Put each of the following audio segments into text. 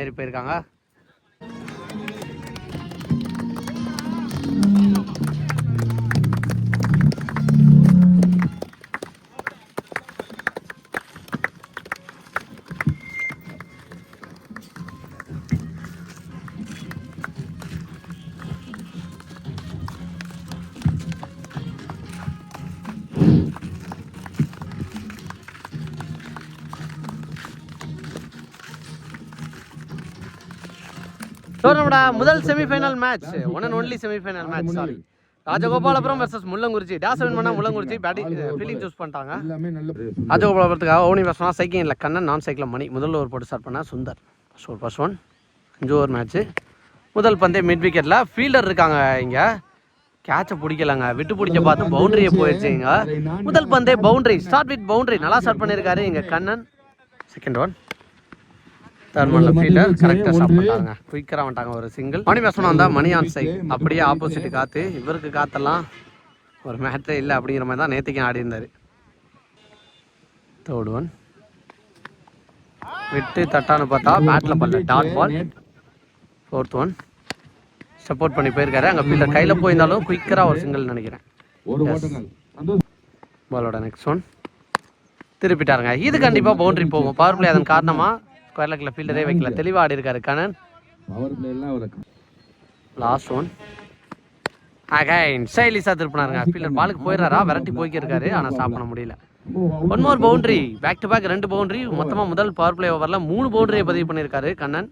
ஏறி போயிருக்காங்க. முதல் semi-final match, one and only semi-final match. Sorry, Rajagopalapuram versus Mullankurichi. Toss win பண்ணா முள்ளங்குறிச்சி ஃபீல்டிங் சூஸ் பண்ணிட்டாங்க. ராஜகோபாலபுரத்துக்காக ஓனி பேசணும். சைக்கிள் இல்லை கண்ணன், நான் சைக்கிள் மணி. முதல் ஓவர் போட்டு ஸ்டார்ட் பண்ண Sundar. First one 5 over match. முதல் பந்தே மிட் விக்கெட்டில் ஃபீல்டர் இருக்காங்க. இங்கே கேட்சை பிடிக்கலங்க, விட்டு பிடிக்க பார்த்து பவுண்டரியை போயிடுச்சுங்க. முதல் பந்தே பவுண்டரி, ஸ்டார்ட் வித் பவுண்டரி. நல்லா ஸ்டார்ட் பண்ணியிருக்காரு இங்கே கண்ணன். செகண்ட் ஒன் தேர்ட் ஒன்ல ஃபீல்டர் கரெக்டாக ஸ்டாப் பண்ணிட்டாங்க. குயிக்கராக வந்துட்டாங்க. ஒரு சிங்கிள். மணி பேசணும் வந்தால் மணி ஆன் சைட். அப்படியே ஆப்போசிட் காற்று. இவருக்கு காற்றெல்லாம் ஒரு மேட்ரே இல்லை அப்படிங்கிற மாதிரி தான் நேற்றுக்கு ஆடி இருந்தார். தேர்ட் ஒன் விட்டு தட்டான்னு பார்த்தா பேட்டில் பல்ல dot ball. Fourth one support பண்ணி போயிருக்காரு. அங்கே ஃபீல்டர் கையில் போயிருந்தாலும் குயிக்கராக ஒரு சிங்கிள் நினைக்கிறேன். பாலோட நெக்ஸ்ட் ஒன் திருப்பிட்டாருங்க. இது கண்டிப்பாக பவுண்டரி போகும். பவர் பிளே அதன் காரணமாக ஸ்கொயர் லெக்கில் ஃபீல்டரே வைக்கல. தெளிவாக ஆடி இருக்காரு கண்ணன். லாஸ்ட் ஒன் அகைன் ஸ்டைலிஷாக திருப்பினாருங்க. ஃபீல்டர் பாலுக்கு போயிடுறாரா, விரட்டி போய்க்கிருக்காரு. ஆனால் ஸ்டாப் பண்ண முடியல. One more boundary, back to back 2 பவுண்டரி. மொத்தமாக முதல் பவர் பிளே ஓவரில் 3 பவுண்டரியை பதிவு பண்ணியிருக்காரு கண்ணன்.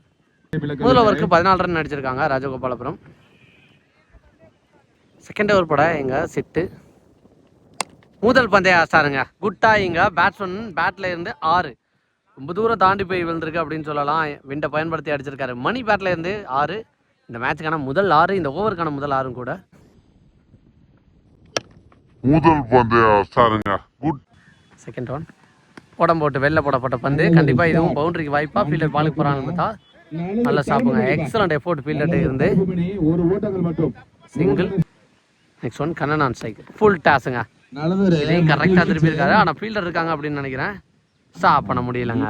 முதல் ஓவருக்கு 14 ரன் அடிச்சிருக்காங்க ராஜகோபாலபுரம். செகண்ட் ஓவர் போட எங்க சிட்டு முதல் பந்தய ஆஸ்டாருங்க. குட்டா இங்க பேட்ஸ்மேன் பேட்ல இருந்து 6 ரொம்ப தூரம் தாண்டி போய் விழுந்திருக்கு அப்படின்னு சொல்லலாம். விண்டை பயன்படுத்தி அடிச்சிருக்காரு. மணி பேட்ல இருந்து 6. இந்த மேட்சுக்கான முதல் 6, இந்த ஓவருக்கான முதல் 6 கூட. முதல் பந்து ஆஸ்டாருங்க. குட். செகண்ட் ஒன் உடம்பு போட்டு வெளில போடப்பட்ட பந்து. கண்டிப்பா இதுவும் பவுண்டரிக்கு வாய்ப்பா. ஃபீல்டர் பாலுக்கு போறான்னு பார்த்தா நல்ல ஸ்டாப்புங்க. எக்ஸலண்ட் எஃபோர்ட் ஃபீல்டர் இருந்து. Single. Next one Kannan on strike. Full டாஸுங்க. இதையும் கரெக்டாக திருப்பி இருக்காரு. ஆனால் ஃபீல்டர் இருக்காங்க அப்படின்னு நினைக்கிறேன். ஸ்டாப் பண்ண முடியலங்க.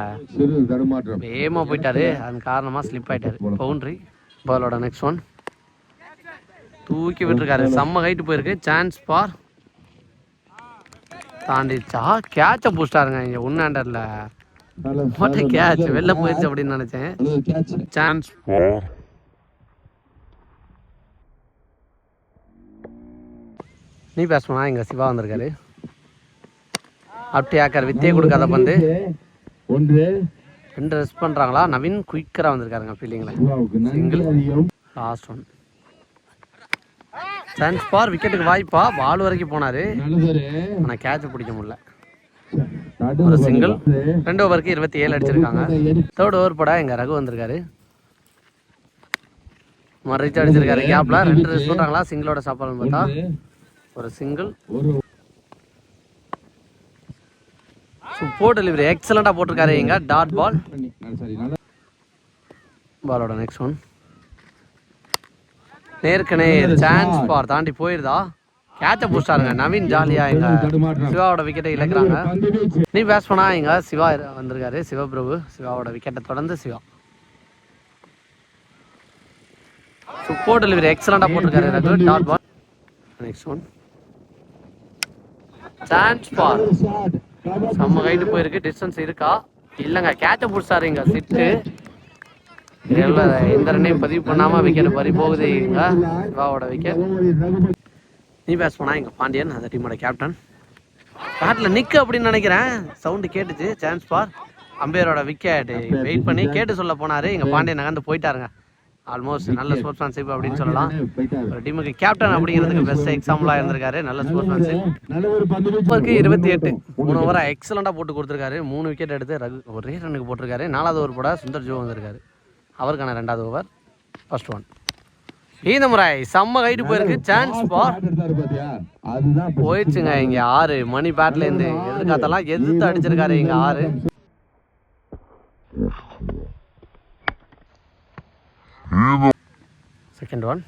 வேகமாக போயிட்டாரு. அதன் காரணமாக ஸ்லிப் ஆயிட்டாரு. பவுண்டரி. பாலோட நெக்ஸ்ட் ஒன் தூக்கி விட்டுருக்காரு. செம்ம ஹைட்டு போயிருக்கு. Chance for தாண்டிச்சா. கேட்சை பூஸ்டாருங்க இங்கே ஒன்னாண்டர்ல. கேட்ச் வெளில போயிடுச்சு அப்படின்னு நினைச்சேன். சான்ஸ் ஃபார் நீ பேசுமா. இங்க சிவா வந்திருக்காரு. அப்படி ஆக்கார் வித்தியை கொடுக்காத பந்து. 2 ரெஸ்ட் பண்றாங்களா. நவீன் குயிக்கரா வந்திருக்காருங்க ஃபீல்டிங்ல. Single. Last one chance for விக்கெட்டுக்கு வாய்ப்பா. பால் வரைக்கும் போனாரு, ஆனா கேட்ச் பிடிக்க முடியல. ஒரு சிங்கிள். 2 ஓவருக்கு 27 அடிச்சிருக்காங்க. தேர்ட் ஓவர் போட எங்க ரகு வந்திருக்காரு. மறைச்சு அடிச்சிருக்காரு. கேப்ல 2 ரெஸ்ட் பண்றாங்களா. சிங்கிளோட சாப்பாடுன்னு பார்த்தா ஒரு சிங்கிள். சூப்பர் டெலிவரி, எக்ஸலண்டா போட்டிருக்காரு இங்க. Dot ball. பாலோட நெக்ஸ்ட் ஒன் நேர்கனே சான்ஸ் ஃபார் தாண்டி போயிருதா. கேட்ச பூஸ்டாருங்க நவீன். ஜாலியா இங்க சிவாவோட விக்கெட்டை இழக்கிறாங்க. நீ பேட்ஸ்மேனா இங்க சிவா வந்திருக்காரு. சிவபிரபு சிவாவோட விக்கெட்டை தொடர்ந்து சிவா. சூப்பர் டெலிவரி, எக்ஸலண்டா போட்டிருக்காரு Raghu. Dot ball. Next one chance for. செம்ம கைட்டு போயிருக்கு. டிஸ்டன்ஸ் இருக்கா இல்லைங்க. கேட்ச பிடிச்சாரு இங்க சிட்டு. எந்த ரன்னையும் பதிவு பண்ணாம விக்கெட் பறி போகுது இங்க சிவாவோட விக்கெட். நீ பேஸ் பண்ணா இங்க பாண்டியன், அந்த டீமோட கேப்டன். பேட்ல நிக்கு அப்படின்னு நினைக்கிறேன். சவுண்டு கேட்டுச்சு. Chance for. அம்பையரோட விக்கெட் வெயிட் பண்ணி கேட்டு சொல்ல போனாரு. இங்க பாண்டியன் நகர்ந்து போயிட்டாருங்க. ஆல்மோஸ்ட் நல்ல ஸ்போர்ட்ஸ்மேன்ஷிப் அப்படின்னு சொல்லலாம். ஒரு டீமுக்கு கேப்டன் அப்படிங்கிறதுக்கு பெஸ்ட் எக்ஸாம்பிளா இருந்திருக்காரு. நல்ல ஸ்போர்ட்ஸ்மேன்ஷிப். 28 3 ஓவரா எக்ஸலண்டா போட்டு கொடுத்துருக்காரு. 3 விக்கெட் எடுத்து ரகு ஒரே ரன்னுக்கு போட்டிருக்காரு. 4வது ஓவர் போட சுந்தர் ஜோ வந்திருக்காரு. அவருக்கான 2வது ஓவர். ஃபர்ஸ்ட் ஒன் இந்த முறை செம்ம கைட்டு போயிருக்கு. சான்ஸ் ஃபார் போயிடுச்சுங்க இங்க 6. மணி பேட்ல இருந்து எதிர்காத்தெல்லாம் எதிர்த்து அடிச்சிருக்காரு இங்க 6. செகண்ட் ஒன்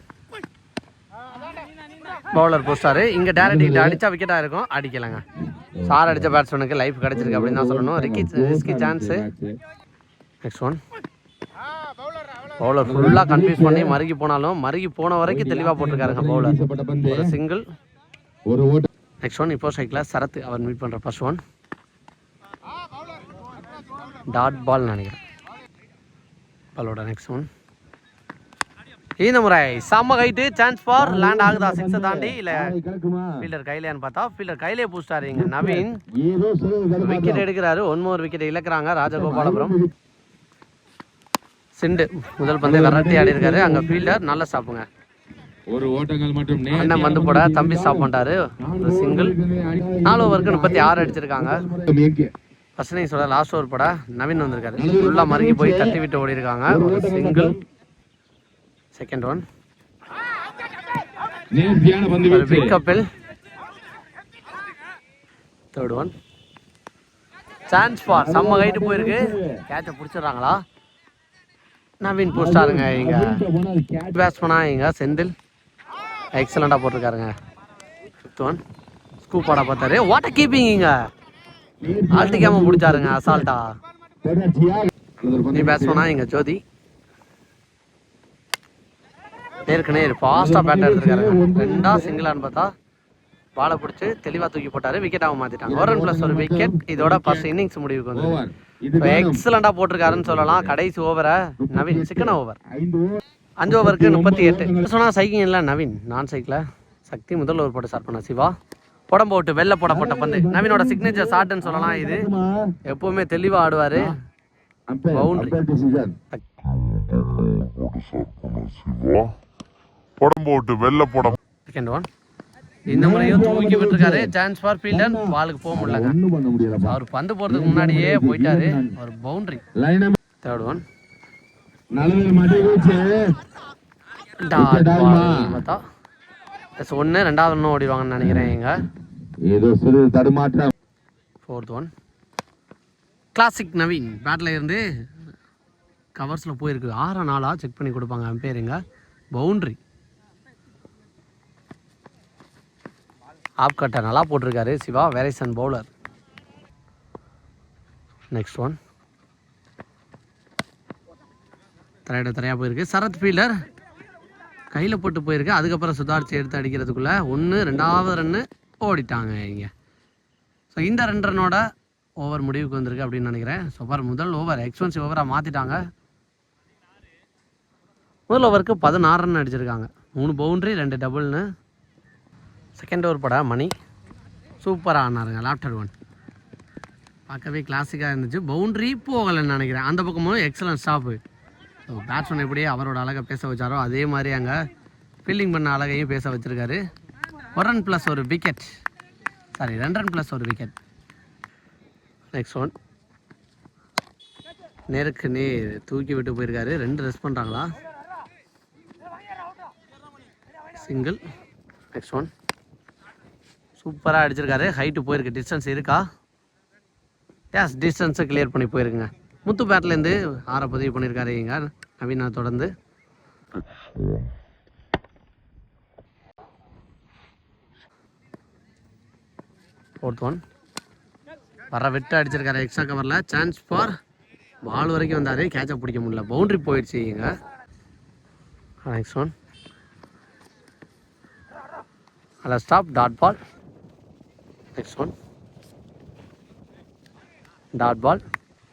பவுலர் போஸ்டாரு. இங்க டைரக்ட் அடிச்சா விக்கெட்டா இருக்கும். அடிக்கலங்க. சார் அடிச்ச பேட்ஸ்மேனுக்கு லைஃப் கிடைச்சிருக்கு அப்படின்னு தான் சொல்லணும். Risky chance. Next one bowler ஃபுல்லாக கன்ஃபியூஸ் பண்ணி மறுகி போனாலும் மறுகி போன வரைக்கும் தெளிவாக போட்டிருக்காருங்க பவுலர். ஒரு சிங்கிள். நெக்ஸ்ட் ஒன் இப்போ சைக்கிள் சரத் அவர் மீட் பண்ணுற ஃபர்ஸ்ட் ஒன் டாட் பால் நினைக்கிறேன். பாலோட நெக்ஸ்ட் ஒன் இந்த முறை செம்ம ஹைட்டு சான்ஸ் ஃபார் லேண்ட் ஆகுதா? சிக்ஸை தாண்டி இல்லை ஃபீல்டர் கையிலேன்னு பார்த்தா ஃபீல்டர் கையிலே பூஸ்டாரு இங்கே நவீன். விக்கெட் எடுக்கிறாரு. 1 more விக்கெட் இழக்கிறாங்க ராஜகோபாலபுரம். சிண்டு முதல் பந்தை விரட்டி ஆடி இருக்காரு. அங்கே ஃபீல்டர் நல்ல ஸ்டாப்புங்க. ஒரு ஓட்டங்கள் மட்டும் அண்ணன் வந்து போட தம்பி ஸ்டாப் பண்ணிட்டாரு. ஒரு சிங்கிள். 4 ஓவருக்கு 36 அடிச்சிருக்காங்க. ஃபர்ஸ்ட் இன்னிங்ஸோட லாஸ்ட் ஓவர் பட நவீன் வந்திருக்காரு. ஃபுல்லாக மறுகி போய் தட்டி விட்டு ஓடி இருக்காங்க. ஒரு சிங்கிள். செகண்ட் ஒன் ஒரு பிக் கப்பில். தேர்ட் ஒன் சான்ஸ் ஃபார் செம்ம ஹைட்டு போயிருக்கு. கேட்சை பிடிச்சிடுறாங்களா? நவீன் போஸ்டாருங்க. இங்க பேட்ஸ்மேனா இங்க செந்தில் எக்ஸலண்டா போட்டிருக்காருங்க. ஃபிஃப்த் ஒன் ஸ்கூப் ஆட பார்த்தாரு. வாட்டர் கீப்பிங் இங்க ஆல்டிக்காம பிடிச்சாருங்க அசால்ட்டா. நீ பேட்ஸ்மேனா இங்க ஜோதி நேருக்கு நேர் ஃபாஸ்ட்டாக பேட் எடுத்துருக்காரு. 2 சிங்கிளான்னு பார்த்தா பாலை பிடிச்சி தெளிவாக தூக்கி போட்டார். விக்கெட்டாக மாற்றிட்டாங்க. 1 run + 1 விக்கெட். இதோட ஃபர்ஸ்ட் இன்னிங்ஸ் முடிவுக்கு வந்து எக்ஸலண்டாக போட்டிருக்காருன்னு சொல்லலாம். கடைசி ஓவரை நவீன் சிக்கன ஓவர் 5 ஓவருக்கு 38 சொன்னால் சைக்கிங் இல்லை நவீன். நான் சைக்கிள சக்தி முதல் ஓவர் போட்டு ஸ்டார்ட் பண்ண சிவா உடம்பு விட்டு வெளில போடப்பட்ட பந்து. நவீனோட சிக்னேச்சர் ஷாட்னு சொல்லலாம். இது எப்பவுமே தெளிவாக ஆடுவார். பவுண்டரி. உடம்பு விட்டு வெளில போட. செகண்ட் ஒன் இந்த முறையும் தூக்கி விட்டுருக்காரு. Chance for fielder. பாலுக்கு போக முடியலங்க. அவர் பந்து போறதுக்கு முன்னாடியே போயிட்டாரு. ஒரு பவுண்டரி. தேர்ட் ஒன் ஒன்று 2வது ஒன்று ஓடிடுவாங்கன்னு நினைக்கிறேன். இங்க fourth one classic Naveen battle இருந்து கவர்ஸில் போயிருக்கு. 6 நாளாக செக் பண்ணி கொடுப்பாங்க அம்பேருங்க. பவுண்ட்ரி. ஆப் கட்டை நல்லா போட்டிருக்காரு சிவா. வேரேசன் பவுலர். நெக்ஸ்ட் ஒன் தரையாக போயிருக்கு. சரத் ஃபீல்டர் கையில் போட்டு போயிருக்கு. அதுக்கப்புறம் சுதாரிச்சு எடுத்து அடிக்கிறதுக்குள்ளே 1 2வது ரன்னு ஓடிட்டாங்க இங்கே. ஸோ இந்த 2 ரன்னோட ஓவர் முடிவுக்கு வந்திருக்கு அப்படின்னு நினைக்கிறேன். ஸோ பார் முதல் ஓவர் எக்ஸ்பென்சிவ் ஓவராக மாற்றிட்டாங்க. முதல் ஓவருக்கு 16 ரன் அடிச்சிருக்காங்க. 3 பவுண்ட்ரி 2 டபுள்னு. செகண்ட் ஓவர் பட மணி சூப்பராக ஆனாருங்க. லாப்டர் ஒன் பார்க்கவே கிளாசிக்காக இருந்துச்சு. பவுண்ட்ரி போகலைன்னு நினைக்கிறேன். அந்த பக்கமும் எக்ஸலன்ட் ஸ்டாப்பு. ஸோ பேட்ஸ்மேன் எப்படியே அவரோட அழகை பேச வச்சாரோ அதே மாதிரி அங்கே ஃபீல்டிங் பண்ண அழகையும் பேச வச்சுருக்காரு. 1 run + 1 wicket. Sorry 2 run + 1 wicket. Next one நேருக்கு நேர் தூக்கி விட்டு போயிருக்காரு. 2 ரெஸ்ட் பண்ணுறாங்களா? சிங்கிள். நெக்ஸ்ட் ஒன் சூப்பராக அடிச்சிருக்காரு. ஹைட்டு போயிருக்கு. டிஸ்டன்ஸ் இருக்கா? எஸ் டிஸ்டன்ஸை கிளியர் பண்ணி போயிருக்குங்க. முத்து பேட்லேருந்து 6 பதிவு பண்ணியிருக்காரு இங்க நவீனா. தொடர்ந்து ஃபோர்த் ஒன் வர விட்டு அடிச்சிருக்காரு. எக்ஸ்ட்ரா கவரில் சான்ஸ் ஃபார் பால் வரைக்கும் வந்தார். கேட்சை பிடிக்க முடியல. பவுண்ட்ரி போயிடுச்சு இங்க. நெக்ஸ்ட் ஒன் அதில் stop dot ball. Next one dot ball.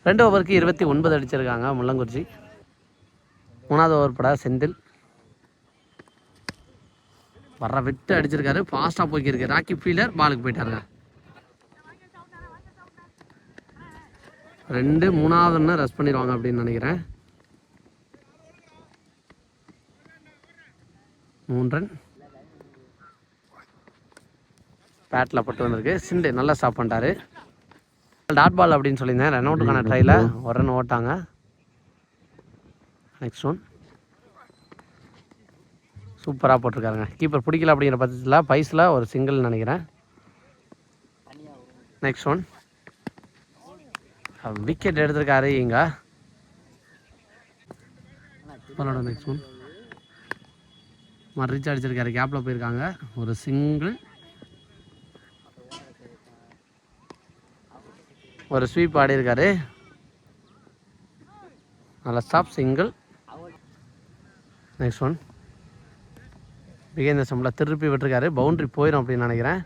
2 ஓவருக்கு 29 அடிச்சிருக்காங்க முள்ளங்குறிச்சி. 3வது ஓவர் பட செந்தில் வர விட்டு அடிச்சிருக்காரு. ஃபாஸ்ட்டாக போய்க்கிருக்கு. ராக்கி ஃபீல்டர் பாலுக்கு போயிட்டாருங்க. 2 3வது ஒன்று ரெஸ்ட் பண்ணிடுவாங்க அப்படின்னு நினைக்கிறேன். 3 ரன் பேட்டில் பட்டு வந்திருக்கு. சிண்டு நல்லா ஸ்டாப் பண்ணிட்டாரு. டாட் பால் அப்படின்னு சொல்லியிருந்தேன். ரன் அவுட்டுக்கான ட்ரையில் 1 ரன் ஓட்டாங்க. நெக்ஸ்ட் ஒன் சூப்பராக போட்டிருக்காருங்க. கீப்பர் பிடிக்கல அப்படிங்கிற பட்சத்தில் பைஸில் ஒரு சிங்கிள் நினைக்கிறேன். நெக்ஸ்ட் ஒன் விக்கெட் எடுத்திருக்காரு இங்கே. நெக்ஸ்ட் ஒன் ரீச் அடிச்சிருக்காரு. கேப்பில் போயிருக்காங்க. ஒரு சிங்கிள். ஒரு ஸ்வீப் ஆடி இருக்காரு. நல்ல ஸ்டாப் சிங்கிள். நெக்ஸ்ட் ஒன் பிகேந்த சம்பளம் திருப்பி விட்டுருக்காரு. பவுண்ட்ரி போயிடும் அப்படின்னு நினைக்கிறேன்.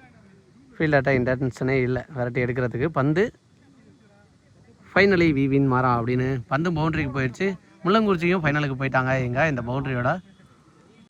ஃபீல்ட் அட்டாக் இன்டென்ஷனே இல்லை விரட்டி எடுக்கிறதுக்கு. பந்து ஃபைனலி வி வின் மாறா அப்படின்னு பந்து பவுண்ட்ரிக்கு போயிடுச்சு. முள்ளங்குறிச்சியும் ஃபைனலுக்கு போயிட்டாங்க. எங்கே இந்த பவுண்ட்ரியோட